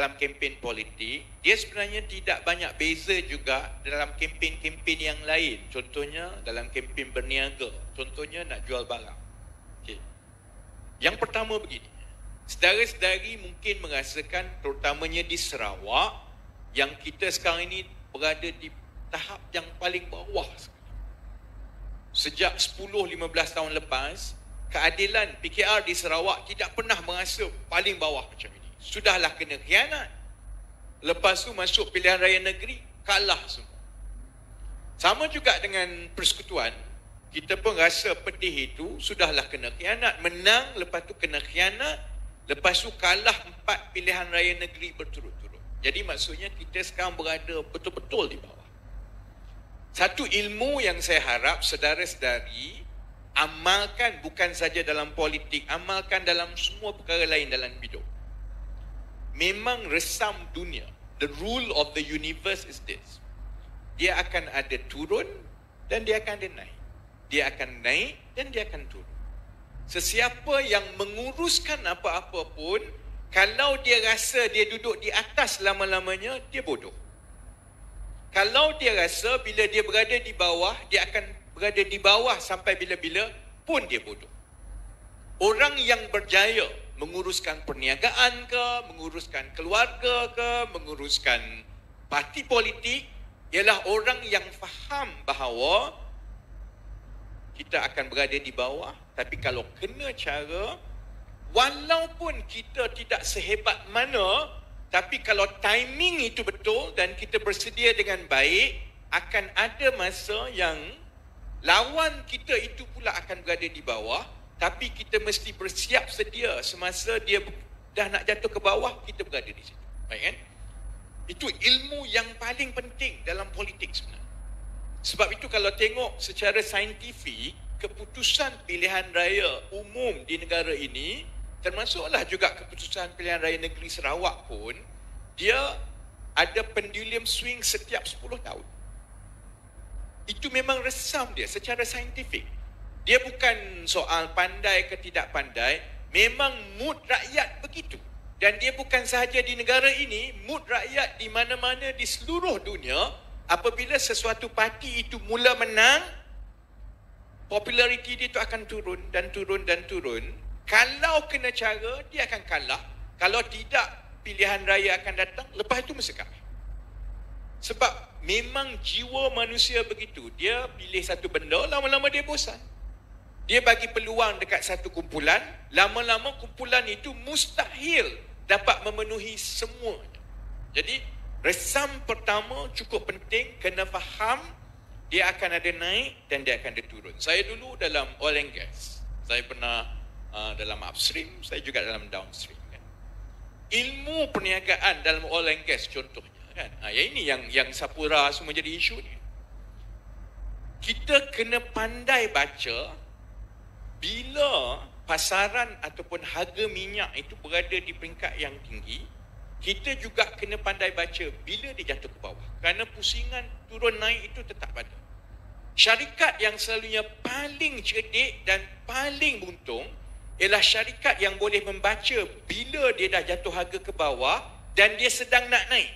dalam kempen politik, dia sebenarnya tidak banyak beza juga dalam kempen-kempen yang lain. Contohnya dalam kempen berniaga, contohnya nak jual barang. Okay. Yang pertama begini, saudara-saudari mungkin merasakan terutamanya di Sarawak yang kita sekarang ini berada di tahap yang paling bawah sekali. Sejak 10-15 tahun lepas, keadilan PKR di Sarawak tidak pernah merasa paling bawah macam ini. Sudahlah kena khianat. Lepas tu masuk pilihan raya negeri, kalah semua. Sama juga dengan persekutuan, kita pun rasa pedih itu, sudahlah kena khianat. Menang, lepas tu kena khianat, lepas tu kalah 4 pilihan raya negeri berturut-turut. Jadi maksudnya kita sekarang berada betul-betul di bawah. Satu ilmu yang saya harap saudara-saudari amalkan bukan saja dalam politik, amalkan dalam semua perkara lain dalam hidup. Memang resam dunia. The rule of the universe is this. Dia akan ada turun dan dia akan ada naik. Dia akan naik dan dia akan turun. Sesiapa yang menguruskan apa-apa pun, kalau dia rasa dia duduk di atas lama-lamanya, dia bodoh. Kalau dia rasa bila dia berada di bawah, dia akan berada di bawah sampai bila-bila pun dia bodoh. Orang yang berjaya menguruskan perniagaan ke, menguruskan keluarga ke, menguruskan parti politik, ialah orang yang faham bahawa kita akan berada di bawah, tapi kalau kena cara, walaupun kita tidak sehebat mana, tapi kalau timing itu betul dan kita bersedia dengan baik, akan ada masa yang lawan kita itu pula akan berada di bawah, tapi kita mesti bersiap sedia semasa dia dah nak jatuh ke bawah, kita berada di situ. Baik kan? Itu ilmu yang paling penting dalam politik sebenarnya. Sebab itu kalau tengok secara saintifik, keputusan pilihan raya umum di negara ini, termasuklah juga keputusan pilihan raya negeri Sarawak pun, dia ada pendulum swing setiap 10 tahun. Itu memang resam dia secara saintifik. Dia bukan soal pandai ke tidak pandai, memang mood rakyat begitu. Dan dia bukan sahaja di negara ini, mood rakyat di mana-mana di seluruh dunia, apabila sesuatu parti itu mula menang, populariti dia itu akan turun dan turun dan turun. Kalau kena cara, dia akan kalah. Kalau tidak, pilihan raya akan datang, lepas itu mesti kalah. Sebab memang jiwa manusia begitu. Dia pilih satu benda, lama-lama dia bosan. Dia bagi peluang dekat satu kumpulan, lama-lama kumpulan itu mustahil dapat memenuhi semuanya. Jadi, resam pertama cukup penting, kena faham dia akan ada naik dan dia akan ada turun. Saya dulu dalam oil and gas, saya pernah dalam upstream, saya juga dalam downstream kan. Ilmu perniagaan dalam oil and gas contohnya kan. Ini yang Sapura semua jadi isu ni. Kita kena pandai baca bila pasaran ataupun harga minyak itu berada di peringkat yang tinggi, kita juga kena pandai baca bila dia jatuh ke bawah. Kerana pusingan turun naik itu tetap ada. Syarikat yang selalunya paling cerdik dan paling untung ialah syarikat yang boleh membaca bila dia dah jatuh harga ke bawah dan dia sedang nak naik.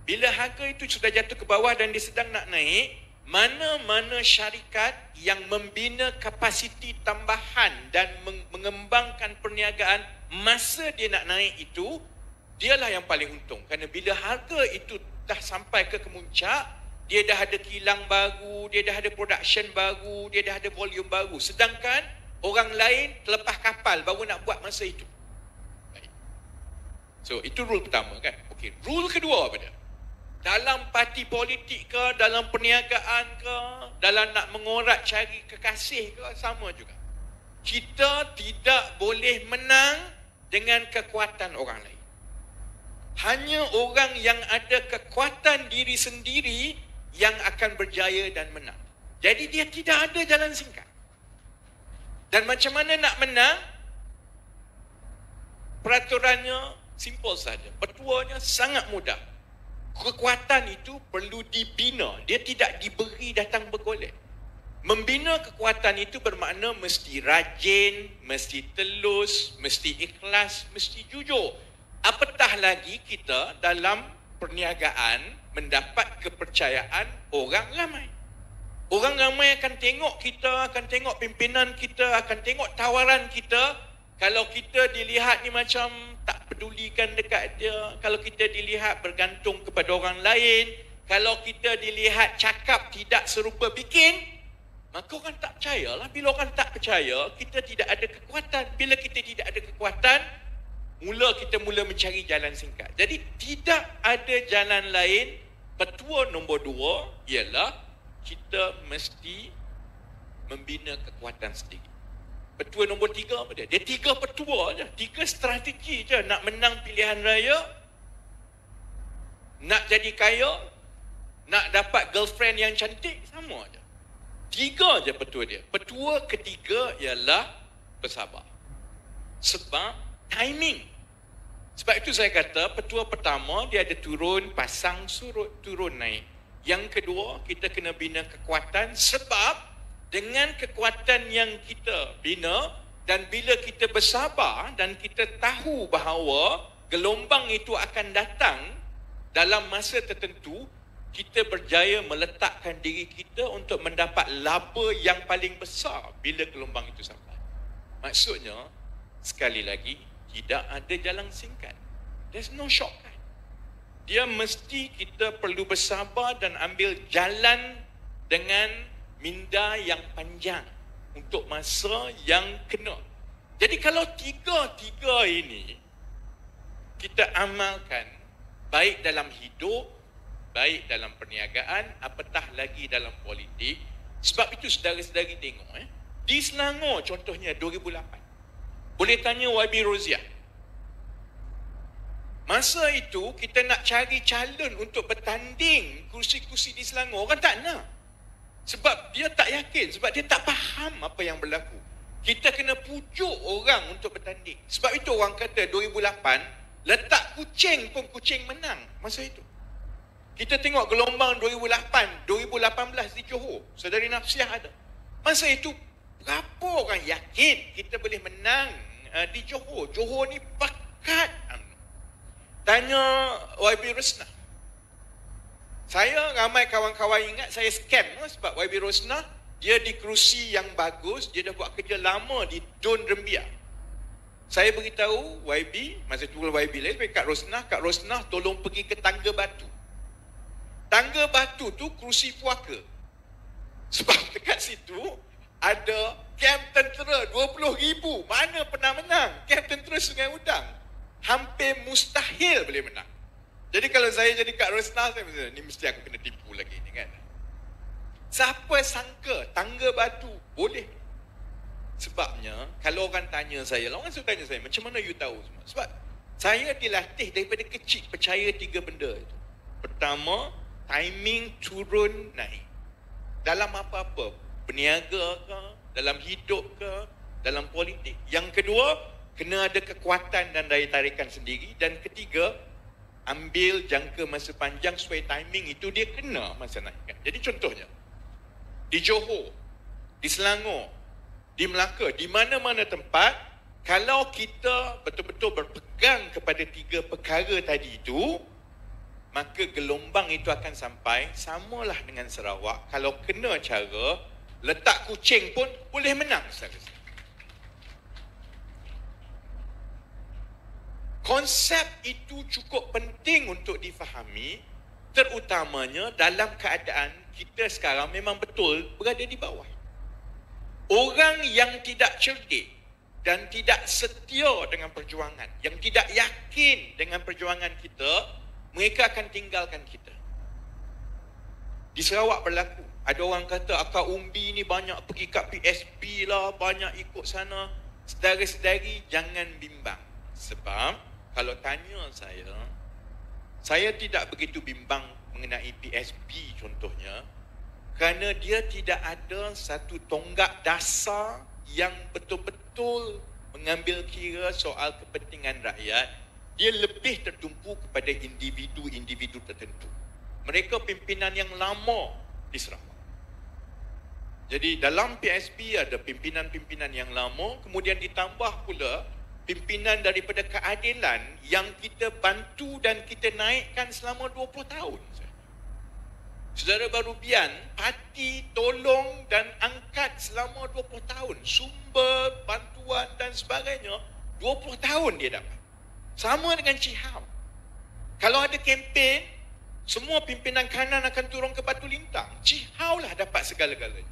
Bila harga itu sudah jatuh ke bawah dan dia sedang nak naik, mana-mana syarikat yang membina kapasiti tambahan dan mengembangkan perniagaan masa dia nak naik itu, dialah yang paling untung. Kerana bila harga itu dah sampai ke kemuncak, dia dah ada kilang baru, dia dah ada production baru, dia dah ada volume baru. Sedangkan orang lain terlepas kapal baru nak buat masa itu. Baik. So, itu rule pertama kan. Okey, rule kedua apa dia? Dalam parti politik ke, dalam perniagaan ke, dalam nak mengorat cari kekasih ke, sama juga. Kita tidak boleh menang dengan kekuatan orang lain. Hanya orang yang ada kekuatan diri sendiri yang akan berjaya dan menang. Jadi dia tidak ada jalan singkat. Dan macam mana nak menang? Peraturannya simple saja. Petuanya sangat mudah. Kekuatan itu perlu dibina. Dia tidak diberi datang bergolek. Membina kekuatan itu bermakna mesti rajin, mesti telus, mesti ikhlas, mesti jujur. Apatah lagi kita dalam perniagaan mendapat kepercayaan orang ramai. Orang ramai akan tengok kita, akan tengok pimpinan kita, akan tengok tawaran kita. Kalau kita dilihat ni macam tak pedulikan dekat dia, kalau kita dilihat bergantung kepada orang lain, kalau kita dilihat cakap tidak serupa bikin, maka orang tak percayalah. Bila orang tak percaya, kita tidak ada kekuatan. Bila kita tidak ada kekuatan, kita mula mencari jalan singkat. Jadi tidak ada jalan lain. Petua nombor 2 ialah kita mesti membina kekuatan sendiri. Petua nombor 3 apa dia? Dia 3 petua je, 3 strategi je nak menang pilihan raya, nak jadi kaya, nak dapat girlfriend yang cantik, sama je. 3 je petua dia. Petua ketiga ialah bersabar. Sebab timing. Sebab itu saya kata petua pertama dia ada turun, pasang, surut, turun, naik. Yang kedua, kita kena bina kekuatan sebab dengan kekuatan yang kita bina dan bila kita bersabar dan kita tahu bahawa gelombang itu akan datang dalam masa tertentu, kita berjaya meletakkan diri kita untuk mendapat laba yang paling besar bila gelombang itu sampai. Maksudnya, sekali lagi, tidak ada jalan singkat. There's no shortcut. Dia mesti kita perlu bersabar dan ambil jalan dengan minda yang panjang untuk masa yang kena. Jadi kalau tiga ini kita amalkan, baik dalam hidup, baik dalam perniagaan, apatah lagi dalam politik. Sebab itu saudara-saudari tengok, di Selangor contohnya 2008. Boleh tanya YB Roziah. Masa itu kita nak cari calon untuk bertanding kursi-kursi di Selangor, orang tak nak. Sebab dia tak yakin, sebab dia tak faham apa yang berlaku. Kita kena pujuk orang untuk bertanding. Sebab itu orang kata 2008, letak kucing pun kucing menang masa itu. Kita tengok gelombang 2008, 2018 di Johor. Saudari Nafsiah ada. Masa itu, berapa orang yakin kita boleh menang di Johor? Johor ni pekat. Tanya YB Rosnah. Saya ramai kawan-kawan ingat saya scam sebab YB Rosnah dia di kerusi yang bagus, dia dah buat kerja lama di Dun Rembia. Saya beritahu YB, masa tu YB lain, Kak Rosnah tolong pergi ke Tangga Batu. Tangga Batu tu kerusi puaka. Sebab dekat situ ada kem tentera 20,000. Mana pernah menang? Kem tentera Sungai Udang. Hampir mustahil boleh menang. Jadi kalau saya jadi Kak Rosnah, saya mesti, ni mesti aku kena tipu lagi ni kan. Siapa sangka Tangga Batu boleh? Sebabnya kalau orang tanya saya, orang suka tanya saya, macam mana you tahu semua? Sebab saya dilatih daripada kecil percaya 3 benda itu. Pertama, timing turun naik. Dalam apa-apa, berniaga ke, dalam hidup ke, dalam politik. Yang kedua, kena ada kekuatan dan daya tarikan sendiri. Dan ketiga, ambil jangka masa panjang supaya timing itu dia kena masa naikkan. Jadi contohnya, di Johor, di Selangor, di Melaka, di mana-mana tempat, kalau kita betul-betul berpegang kepada 3 perkara tadi itu, maka gelombang itu akan sampai. Samalah dengan Sarawak. Kalau kena cara, letak kucing pun boleh menang. Konsep itu cukup penting untuk difahami, terutamanya dalam keadaan kita sekarang memang betul berada di bawah. Orang yang tidak cerdik dan tidak setia dengan perjuangan, yang tidak yakin dengan perjuangan kita, mereka akan tinggalkan kita. Di Sarawak berlaku. Ada orang kata Akak Umbi ni banyak pergi kat PSP lah, banyak ikut sana. Saudara-saudari jangan bimbang. Sebab kalau tanya saya tidak begitu bimbang mengenai PSP contohnya, kerana dia tidak ada satu tonggak dasar yang betul-betul mengambil kira soal kepentingan rakyat. Dia lebih tertumpu kepada individu-individu tertentu. Mereka pimpinan yang lama di Sarawak. Jadi dalam PSP ada pimpinan-pimpinan yang lama, kemudian ditambah pula pimpinan daripada keadilan yang kita bantu dan kita naikkan selama 20 tahun. Saudara baru Bian, parti tolong dan angkat selama 20 tahun. Sumber, bantuan dan sebagainya, 20 tahun dia dapat. Sama dengan Cihau. Kalau ada kempen, semua pimpinan kanan akan turun ke Batu Lintang. Cihau lah dapat segala-galanya.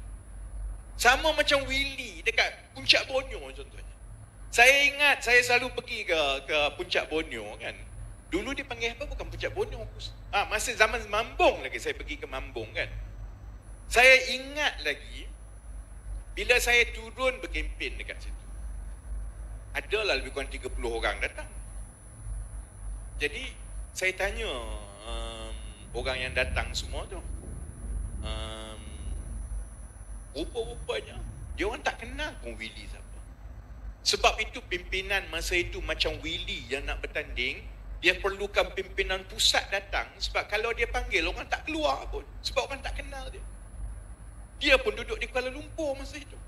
Sama macam Willy dekat Puncak Borneo contohnya. Saya ingat saya selalu pergi ke Puncak Borneo kan. Dulu dia panggil apa? Bukan Puncak Borneo. Masa zaman Mambung lagi saya pergi ke Mambung kan. Saya ingat lagi bila saya turun berkempen dekat situ. Adalah lebih kurang 30 orang datang. Jadi saya tanya orang yang datang semua tu. Rupa-rupanya dia orang tak kenal pun Willy siapa. Sebab itu pimpinan masa itu macam Willy yang nak bertanding, dia perlukan pimpinan pusat datang sebab kalau dia panggil orang tak keluar pun sebab orang tak kenal dia. Dia pun duduk di Kuala Lumpur masa itu.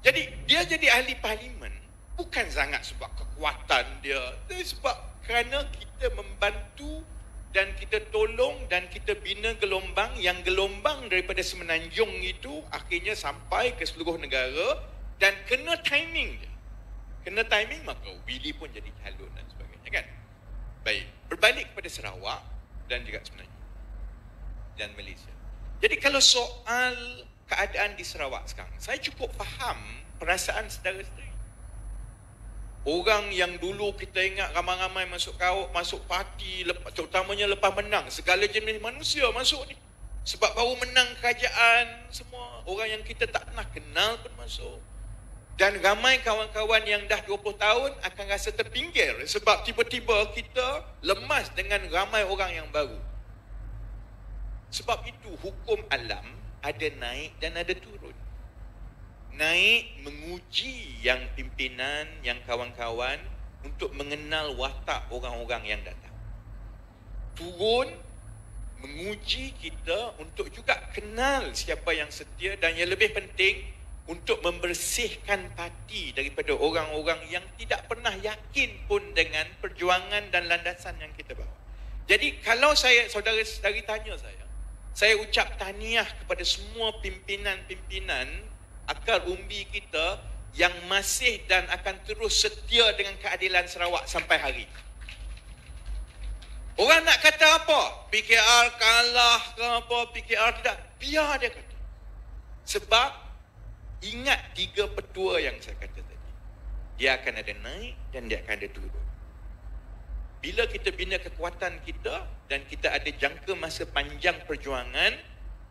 Jadi dia jadi ahli parlimen bukan sangat sebab kekuatan dia, tapi sebab kerana kita membantu dan kita tolong dan kita bina gelombang yang gelombang daripada Semenanjung itu akhirnya sampai ke seluruh negara dan kena timing dia. Kena timing maka Willy pun jadi calon dan sebagainya kan. Baik, berbalik kepada Sarawak dan juga Semenanjung dan Malaysia. Jadi kalau soal keadaan di Sarawak sekarang, saya cukup faham perasaan saudara-saudari. Orang yang dulu kita ingat ramai-ramai masuk parti, terutamanya lepas menang, segala jenis manusia masuk ni. Sebab baru menang kerajaan, semua orang yang kita tak pernah kenal pun masuk. Dan ramai kawan-kawan yang dah 20 tahun akan rasa terpinggir sebab tiba-tiba kita lemas dengan ramai orang yang baru. Sebab itu hukum alam ada naik dan ada turun. Naik menguji yang pimpinan, yang kawan-kawan untuk mengenal watak orang-orang yang datang. Turun menguji kita untuk juga kenal siapa yang setia dan yang lebih penting untuk membersihkan parti daripada orang-orang yang tidak pernah yakin pun dengan perjuangan dan landasan yang kita bawa. Jadi kalau saudara-saudari tanya saya ucap tahniah kepada semua pimpinan-pimpinan akar umbi kita yang masih dan akan terus setia dengan keadilan Sarawak sampai hari ini. Orang nak kata apa? PKR kalah ke apa, PKR tidak, biar dia kata. Sebab ingat 3 petua yang saya kata tadi. Dia akan ada naik dan dia akan ada turun. Bila kita bina kekuatan kita dan kita ada jangka masa panjang perjuangan,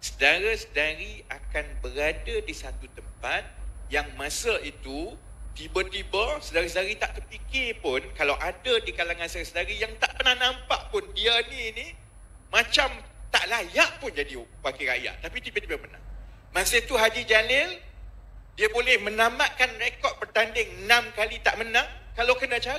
saudara-saudari akan berada di satu tempat yang masa itu tiba-tiba saudara-saudari tak terfikir pun kalau ada di kalangan saudara-saudari yang tak pernah nampak pun dia ni macam tak layak pun jadi wakil rakyat tapi tiba-tiba menang. Masa itu Haji Jalil dia boleh menamatkan rekod bertanding 6 kali tak menang kalau kena cara.